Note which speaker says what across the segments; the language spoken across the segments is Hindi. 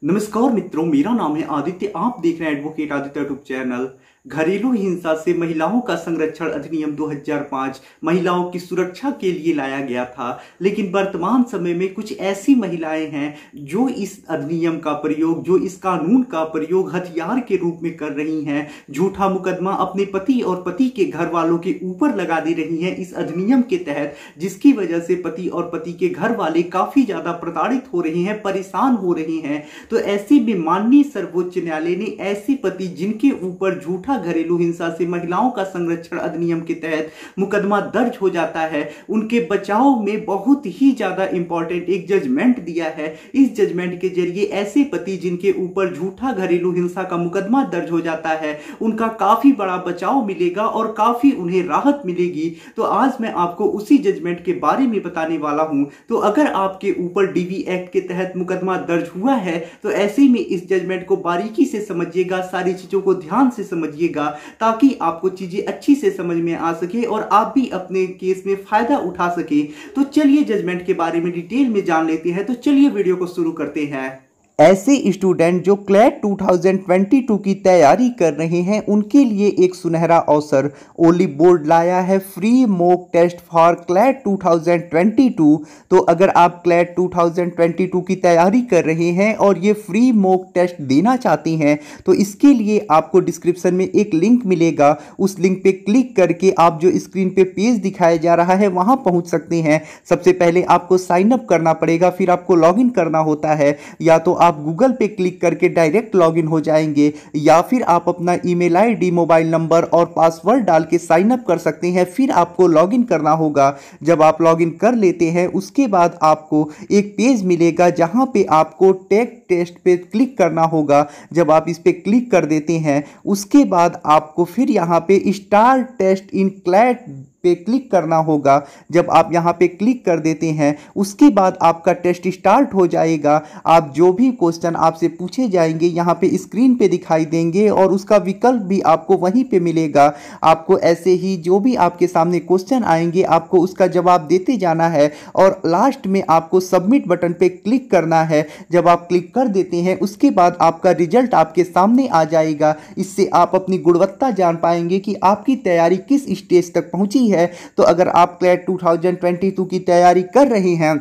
Speaker 1: नमस्कार मित्रों, मेरा नाम है आदित्य। आप देख रहे हैं एडवोकेट आदित्य यूट्यूब चैनल। घरेलू हिंसा से महिलाओं का संरक्षण अधिनियम 2005 महिलाओं की सुरक्षा के लिए लाया गया था, लेकिन वर्तमान समय में कुछ ऐसी महिलाएं हैं जो इस अधिनियम का प्रयोग, जो इस कानून का प्रयोग हथियार के रूप में कर रही हैं। झूठा मुकदमा अपने पति और पति के घर वालों के ऊपर लगा दे रही हैं इस अधिनियम के तहत, जिसकी वजह से पति और पति के घर वाले काफी ज्यादा प्रताड़ित हो रहे हैं, परेशान हो रहे हैं। तो ऐसे में माननीय सर्वोच्च न्यायालय ने ऐसे पति जिनके ऊपर झूठा घरेलू हिंसा से महिलाओं का संरक्षण अधिनियम के तहत मुकदमा दर्ज हो जाता है, उनके बचाव में बहुत ही ज्यादा इंपॉर्टेंट एक जजमेंट दिया है। इस जजमेंट के जरिए ऐसे पति जिनके ऊपर झूठा घरेलू हिंसा का मुकदमा दर्ज हो जाता है, उनका काफी बड़ा बचाव मिलेगा और काफी उन्हें राहत मिलेगी। तो आज मैं आपको उसी जजमेंट के बारे में बताने वाला हूं। तो अगर आपके ऊपर डीवी एक्ट के तहत मुकदमा दर्ज हुआ है तो ऐसे में इस जजमेंट को बारीकी से समझिएगा, सारी चीजों को ध्यान से समझिएगा, ताकि आपको चीजें अच्छी से समझ में आ सके और आप भी अपने केस में फायदा उठा सके। तो चलिए जजमेंट के बारे में डिटेल में जान लेते हैं। तो चलिए वीडियो को शुरू करते हैं।
Speaker 2: ऐसे स्टूडेंट जो क्लैट 2022 की तैयारी कर रहे हैं उनके लिए एक सुनहरा अवसर ओली बोर्ड लाया है, free mock test for CLAT 2022। तो अगर आप क्लैट 2022 की तैयारी कर रहे हैं और ये फ्री मॉक टेस्ट देना चाहते हैं तो इसके लिए आपको डिस्क्रिप्शन में एक लिंक मिलेगा। उस लिंक पे क्लिक करके आप जो स्क्रीन पे पेज दिखाया जा रहा है वहां पहुंच सकते हैं। सबसे पहले आपको साइन अप करना पड़ेगा, फिर आपको लॉगिन करना होता है। या तो आप गूगल पे क्लिक करके डायरेक्ट लॉगिन हो जाएंगे या फिर आप अपना ईमेल आईडी, मोबाइल नंबर और पासवर्ड डाल के साइन अप कर सकते हैं। फिर आपको लॉगिन करना होगा। जब आप लॉगिन कर लेते हैं उसके बाद आपको एक पेज मिलेगा जहां पे आपको टेक टेस्ट पे क्लिक करना होगा। जब आप इस पे क्लिक कर देते हैं उसके बाद आपको फिर यहां पे स्टार्ट टेस्ट इन क्लैट पे क्लिक करना होगा। जब आप यहां पे क्लिक कर देते हैं उसके बाद आपका टेस्ट स्टार्ट हो जाएगा। आप जो भी क्वेश्चन आपसे पूछे जाएंगे यहां पे स्क्रीन पे दिखाई देंगे और उसका विकल्प भी आपको वहीं पे मिलेगा। आपको ऐसे ही जो भी आपके सामने क्वेश्चन आएंगे आपको उसका जवाब देते जाना है और लास्ट में आपको सबमिट बटन पे क्लिक करना है। जब आप क्लिक कर देते हैं उसके बाद आपका रिजल्ट आपके सामने आ जाएगा। इससे आप अपनी गुणवत्ता जान पाएंगे कि आपकी तैयारी किस स्टेज तक पहुंची है। तो अगर आप क्लैट 2022 की तैयारी कर रहे हैं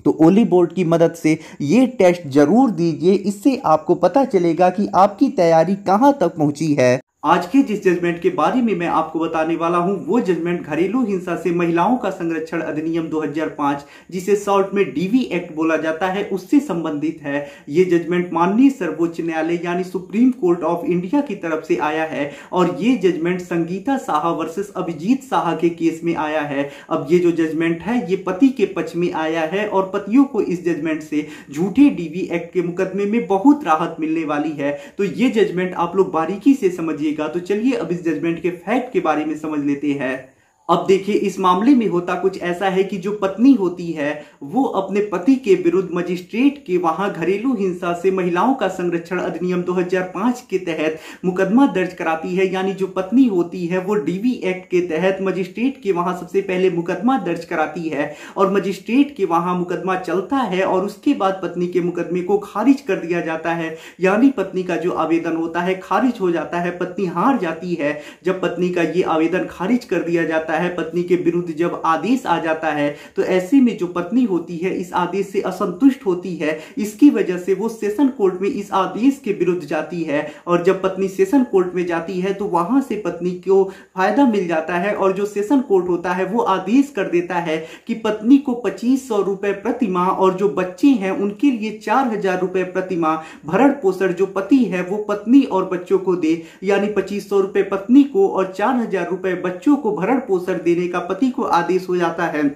Speaker 2: तो ओली बोर्ड की मदद से ये टेस्ट जरूर दीजिए। इससे आपको पता चलेगा कि आपकी तैयारी कहां तक पहुंची है।
Speaker 1: आज के जिस जजमेंट के बारे में मैं आपको बताने वाला हूं वो जजमेंट घरेलू हिंसा से महिलाओं का संरक्षण अधिनियम 2005, जिसे शॉर्ट में डीवी एक्ट बोला जाता है, उससे संबंधित है। ये जजमेंट माननीय सर्वोच्च न्यायालय यानी सुप्रीम कोर्ट ऑफ इंडिया की तरफ से आया है और ये जजमेंट संगीता साहा वर्सेस अभिजीत साहा के केस में आया है। अब ये जो जजमेंट है ये पति के पक्ष में आया है और पतियों को इस जजमेंट से झूठे डीवी एक्ट के मुकदमे में बहुत राहत मिलने वाली है। तो ये जजमेंट आप लोग बारीकी से समझिए। तो चलिए अब इस जजमेंट के फैक्ट के बारे में समझ लेते हैं। अब देखिए, इस मामले में होता कुछ ऐसा है कि जो पत्नी होती है वो अपने पति के विरुद्ध मजिस्ट्रेट के वहां घरेलू हिंसा से महिलाओं का संरक्षण अधिनियम 2005 के तहत मुकदमा दर्ज कराती है। यानी जो पत्नी होती है वो डीवी एक्ट के तहत मजिस्ट्रेट के वहां सबसे पहले मुकदमा दर्ज कराती है और मजिस्ट्रेट के वहां मुकदमा चलता है और उसके बाद पत्नी के मुकदमे को खारिज कर दिया जाता है। यानी पत्नी का जो आवेदन होता है खारिज हो जाता है, पत्नी हार जाती है। जब पत्नी का ये आवेदन खारिज कर दिया जाता है, पत्नी के विरुद्ध जब आदेश आ जाता है तो ऐसे में जो पत्नी होती है इस आदेश से असंतुष्ट होती है। इसकी वजह से वो सेशन कोर्ट में इस आदेश के विरुद्ध जाती है और जब पत्नी सेशन कोर्ट में जाती है तो वहां से पत्नी को फायदा मिल जाता है और जो सेशन कोर्ट होता है वो आदेश कर देता है कि पत्नी को 2500 रुपए प्रति माह और जो बच्चे हैं उनके लिए 4000 रुपए प्रति माह भरण पोषण जो पति है वो पत्नी और बच्चों को दे। यानी 2500 रुपए पत्नी को और 4000 रुपए बच्चों को भरण पोषण देने का पति को आदेश हो जाता है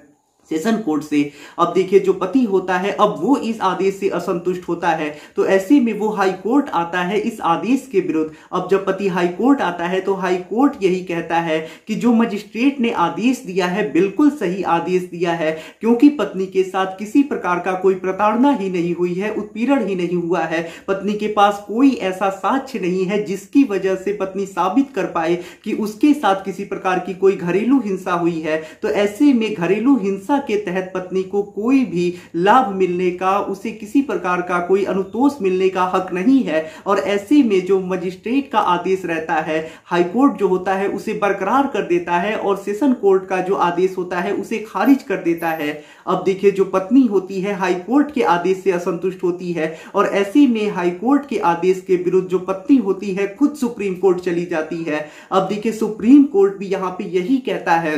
Speaker 1: सेशन कोर्ट से। अब देखिए, जो पति होता है अब वो इस आदेश से असंतुष्ट होता है तो ऐसे में वो हाई कोर्ट आता है इस आदेश के विरुद्ध। अब जब पति हाई कोर्ट आता है तो हाई कोर्ट यही कहता है कि जो मजिस्ट्रेट ने आदेश दिया है बिल्कुल सही आदेश दिया है, क्योंकि पत्नी के साथ किसी प्रकार का कोई प्रताड़ना ही नहीं हुई है, उत्पीड़न ही नहीं हुआ है। पत्नी के पास कोई ऐसा साक्ष्य नहीं है जिसकी वजह से पत्नी साबित कर पाए कि उसके साथ किसी प्रकार की कोई घरेलू हिंसा हुई है। तो ऐसे में घरेलू हिंसा के तहत पत्नी को कोई भी लाभ मिलने का, उसे किसी प्रकार का कोई अनुतोष मिलने का हक नहीं है। और ऐसे में जो मजिस्ट्रेट का आदेश रहता है, हाईकोर्ट जो होता है उसे बरकरार कर देता है और सेशन कोर्ट का जो आदेश होता है उसे खारिज कर देता है। अब देखिए, जो पत्नी होती है हाईकोर्ट के आदेश से असंतुष्ट होती है और ऐसे में हाईकोर्ट के आदेश के विरुद्ध जो पत्नी होती है खुद सुप्रीम कोर्ट चली जाती है। अब देखिए, सुप्रीम कोर्ट भी यहां पे यही कहता है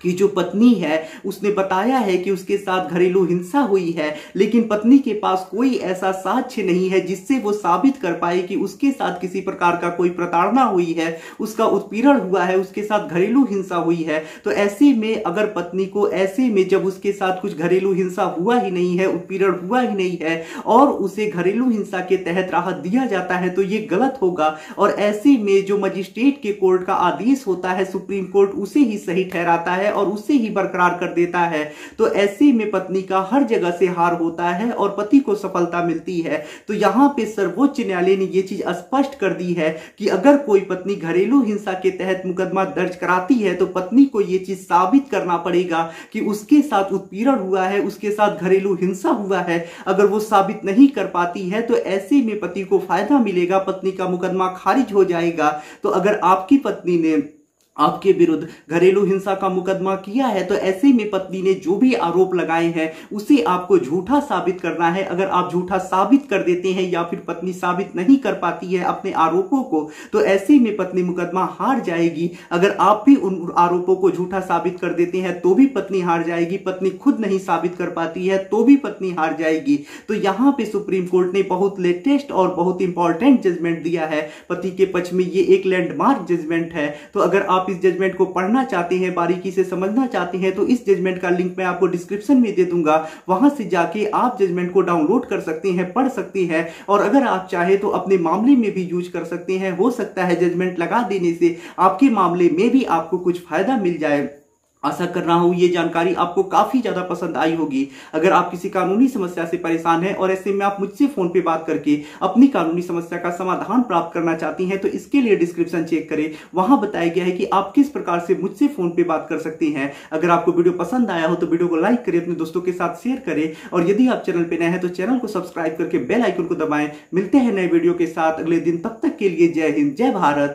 Speaker 1: कि जो पत्नी है उसने बताया है कि उसके साथ घरेलू हिंसा हुई है, लेकिन पत्नी के पास कोई ऐसा साक्ष्य नहीं है जिससे वो साबित कर पाए कि उसके साथ किसी प्रकार का कोई प्रताड़ना हुई है, उसका उत्पीड़न हुआ है, उसके साथ घरेलू हिंसा हुई है। तो ऐसे में अगर पत्नी को, ऐसे में जब उसके साथ कुछ घरेलू हिंसा हुआ ही नहीं है, उत्पीड़न हुआ ही नहीं है और उसे घरेलू हिंसा के तहत राहत दिया जाता है तो ये गलत होगा। और ऐसे में जो मजिस्ट्रेट के कोर्ट का आदेश होता है, सुप्रीम कोर्ट उसे ही सही ठहराता है और उसे ही बरकरार कर देता है। तो ऐसे में पत्नी का हर जगह से हार होता है और पति को सफलता मिलती है। तो यहां पे सर्वोच्च न्यायालय ने यह चीज स्पष्ट कर दी है कि अगर कोई पत्नी घरेलू हिंसा के तहत मुकदमा दर्ज कराती है तो पत्नी को यह चीज साबित करना पड़ेगा कि उसके साथ उत्पीड़न हुआ है, उसके साथ घरेलू हिंसा हुआ है। अगर वो साबित नहीं कर पाती है तो ऐसे में पति को फायदा मिलेगा, पत्नी का मुकदमा खारिज हो जाएगा। तो अगर आपकी पत्नी ने आपके विरुद्ध घरेलू हिंसा का मुकदमा किया है तो ऐसे में पत्नी ने जो भी आरोप लगाए हैं उसे आपको झूठा साबित करना है। अगर आप झूठा साबित कर देते हैं या फिर पत्नी साबित नहीं कर पाती है अपने आरोपों को तो ऐसे में पत्नी मुकदमा हार जाएगी। अगर आप भी उन आरोपों को झूठा साबित कर देते हैं तो भी पत्नी हार जाएगी, पत्नी खुद नहीं साबित कर पाती है तो भी पत्नी हार जाएगी। तो यहां पे सुप्रीम कोर्ट ने बहुत लेटेस्ट और बहुत इंपॉर्टेंट जजमेंट दिया है पति के पक्ष में। ये एक लैंडमार्क जजमेंट है। तो अगर आप इस जजमेंट को पढ़ना चाहते हैं, बारीकी से समझना चाहते हैं तो इस जजमेंट का लिंक मैं आपको डिस्क्रिप्शन में दे दूंगा, वहां से जाके आप जजमेंट को डाउनलोड कर सकते हैं, पढ़ सकते हैं और अगर आप चाहे तो अपने मामले में भी यूज कर सकते हैं। हो सकता है जजमेंट लगा देने से आपके मामले में भी आपको कुछ फायदा मिल जाए। आशा कर रहा हूं ये जानकारी आपको काफी ज्यादा पसंद आई होगी। अगर आप किसी कानूनी समस्या से परेशान हैं और ऐसे में आप मुझसे फोन पे बात करके अपनी कानूनी समस्या का समाधान प्राप्त करना चाहती हैं तो इसके लिए डिस्क्रिप्शन चेक करें, वहां बताया गया है कि आप किस प्रकार से मुझसे फोन पे बात कर सकते हैं। अगर आपको वीडियो पसंद आया हो तो वीडियो को लाइक करें, अपने दोस्तों के साथ शेयर करें और यदि आप चैनल पे नए हैं तो चैनल को सब्सक्राइब करके बेल आइकन को दबाएं। मिलते हैं नए वीडियो के साथ अगले दिन, तब तक के लिए जय हिंद, जय भारत।